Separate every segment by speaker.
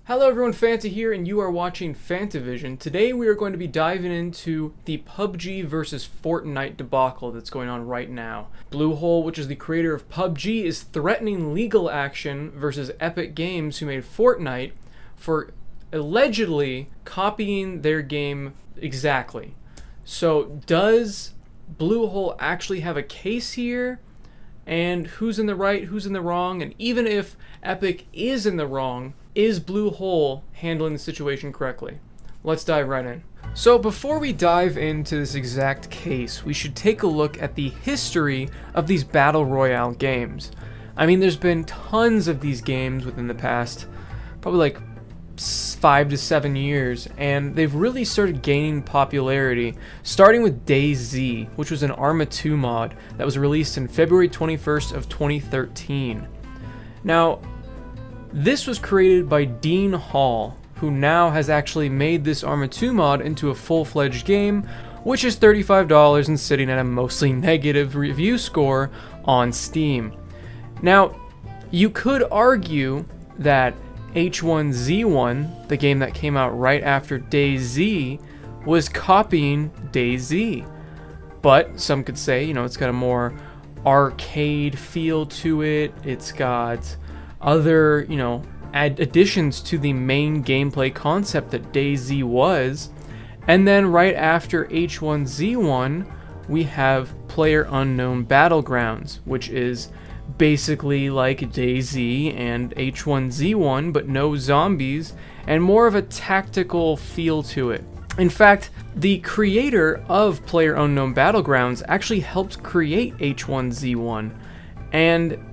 Speaker 1: Hello everyone, Fanta here, and you are watching FantaVision. Today we are going to be diving into the PUBG versus Fortnite debacle that's going on right now. Bluehole, which is the creator of PUBG, is threatening legal action versus Epic Games, who made Fortnite, for allegedly copying their game exactly. So does Bluehole actually have a case here? And who's in the right, who's in the wrong? And even if Epic is in the wrong, is Bluehole handling the situation correctly? Let's dive right in. So before we dive into this exact case, we should take a look at the history of these Battle Royale games. I mean, there's been tons of these games within the past, probably like 5 to 7 years, and they've really started gaining popularity, starting with DayZ, which was an Arma 2 mod that was released in February 21st of 2013. Now, this was created by Dean Hall, who now has actually made this Arma 2 mod into a full-fledged game, which is $35 and sitting at a mostly negative review score on Steam. Now, you could argue that H1Z1, the game that came out right after DayZ, was copying DayZ. But some could say, you know, it's got a more arcade feel to it. It's got other, you know, additions to the main gameplay concept that DayZ was. And then right after H1Z1, we have PlayerUnknown Battlegrounds, which is basically like DayZ and H1Z1, but no zombies, and more of a tactical feel to it. In fact, the creator of PlayerUnknown Battlegrounds actually helped create H1Z1, and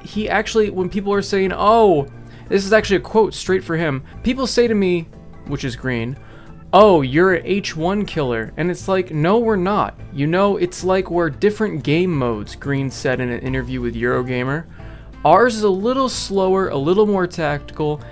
Speaker 1: he actually, when people are saying, oh, this is actually a quote straight for him, people say to me, which is green, oh, you're an H1 killer. And it's like, no, we're not. You know, it's like we're different game modes, Green said in an interview with Eurogamer. Ours is a little slower, a little more tactical.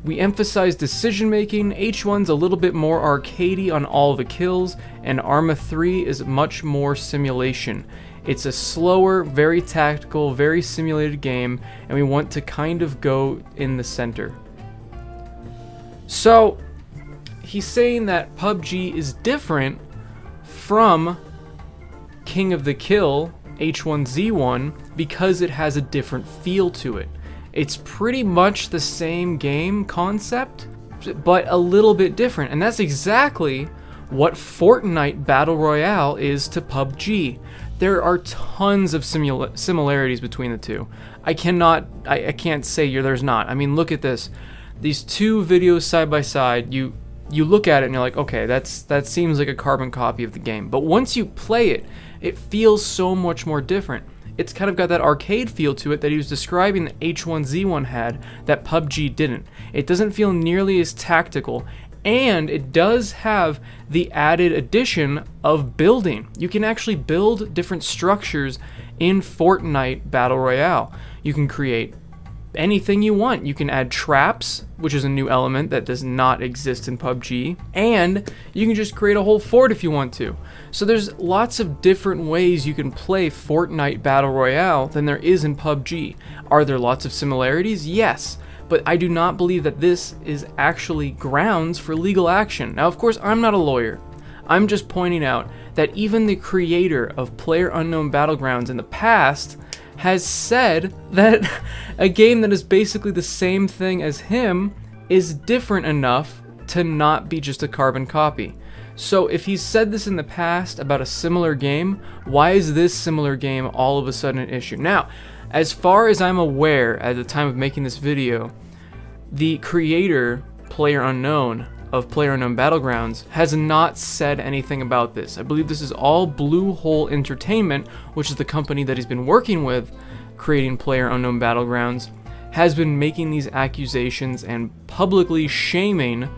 Speaker 1: We emphasize decision making. H1's a little bit more arcadey on all the kills, and Arma 3 is much more simulation. It's a slower, very tactical, very simulated game, and we want to kind of go in the center. So he's saying that PUBG is different from King of the Kill, H1Z1, because it has a different feel to it. It's pretty much the same game concept, but a little bit different, and that's exactly what Fortnite Battle Royale is to PUBG. There are tons of similarities between the two. I can't say there's not. I mean, look at this. These two videos side by side, you look at it and you're like, okay, that seems like a carbon copy of the game. But once you play it, it feels so much more different. It's kind of got that arcade feel to it that he was describing that H1Z1 had that PUBG didn't. It doesn't feel nearly as tactical, and it does have the added addition of building. You can actually build different structures in Fortnite Battle Royale. You can create anything you want. You can add traps, which is a new element that does not exist in PUBG, and you can just create a whole fort if you want to. So there's lots of different ways you can play Fortnite Battle Royale than there is in PUBG. Are there lots of similarities? Yes. But I do not believe that this is actually grounds for legal action. Now, of course, I'm not a lawyer. I'm just pointing out that even the creator of PlayerUnknown Battlegrounds in the past has said that a game that is basically the same thing as him is different enough to not be just a carbon copy. So if he's said this in the past about a similar game, why is this similar game all of a sudden an issue? Now, as far as I'm aware at the time of making this video, the creator, PlayerUnknown, of PlayerUnknown Battlegrounds has not said anything about this. I believe this is all Bluehole Entertainment, which is the company that he's been working with creating PlayerUnknown Battlegrounds, has been making these accusations and publicly shaming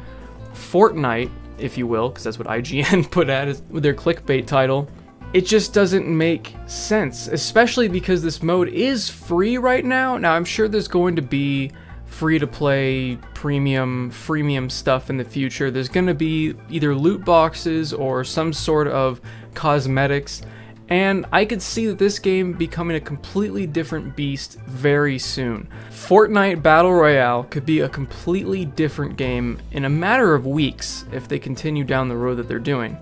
Speaker 1: Fortnite, if you will, because that's what IGN put at it with their clickbait title. It just doesn't make sense, especially because this mode is free right now. Now, I'm sure there's going to be free-to-play, freemium stuff in the future. There's going to be either loot boxes or some sort of cosmetics, And I could see that this game becoming a completely different beast very soon. Fortnite Battle Royale could be a completely different game in a matter of weeks if they continue down the road that they're doing.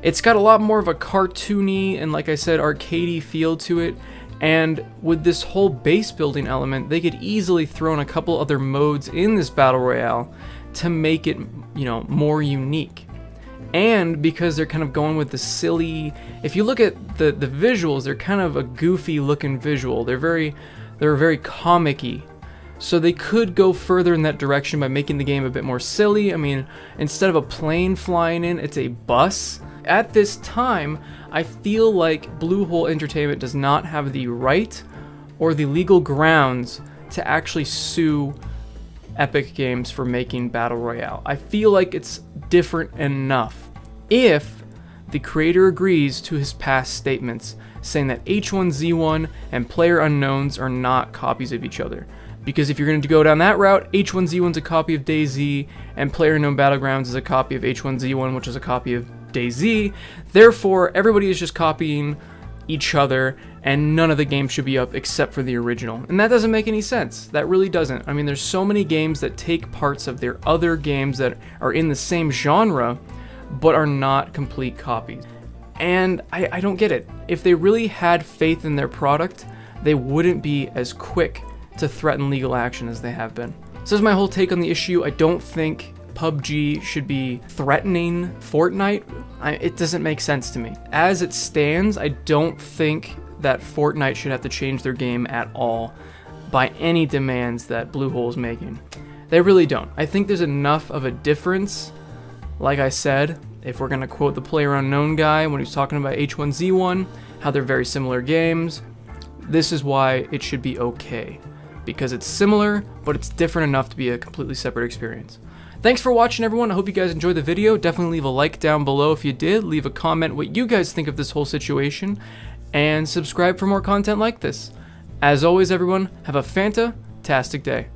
Speaker 1: It's got a lot more of a cartoony and, like I said, arcadey feel to it. And with this whole base building element, they could easily throw in a couple other modes in this Battle Royale to make it, more unique. And because they're kind of going with the silly, if you look at the visuals, they're kind of a goofy looking visual. They're very comic-y. So they could go further in that direction by making the game a bit more silly. I mean, instead of a plane flying in, it's a bus. At this time, I feel like Bluehole Entertainment does not have the right or the legal grounds to actually sue Epic Games for making Battle Royale. I feel like it's different enough if the creator agrees to his past statements saying that H1Z1 and PlayerUnknown's are not copies of each other. Because if you're going to go down that route, H1Z1's a copy of DayZ and PlayerUnknown Battlegrounds is a copy of H1Z1, which is a copy of DayZ. Therefore, everybody is just copying each other, and none of the games should be up except for the original. And that doesn't make any sense. That really doesn't. I mean, there's so many games that take parts of their other games that are in the same genre, but are not complete copies. And I don't get it. If they really had faith in their product, they wouldn't be as quick to threaten legal action as they have been. So this is my whole take on the issue. I don't think PUBG should be threatening Fortnite. It doesn't make sense to me. As it stands, I don't think that Fortnite should have to change their game at all by any demands that Bluehole is making. They really don't. I think there's enough of a difference. Like I said, if we're going to quote the PlayerUnknown guy when he's talking about H1Z1, how they're very similar games, this is why it should be okay. Because it's similar, but it's different enough to be a completely separate experience. Thanks for watching, everyone. I hope you guys enjoyed the video. Definitely leave a like down below if you did. Leave a comment what you guys think of this whole situation. And subscribe for more content like this. As always, everyone, have a fantastic day.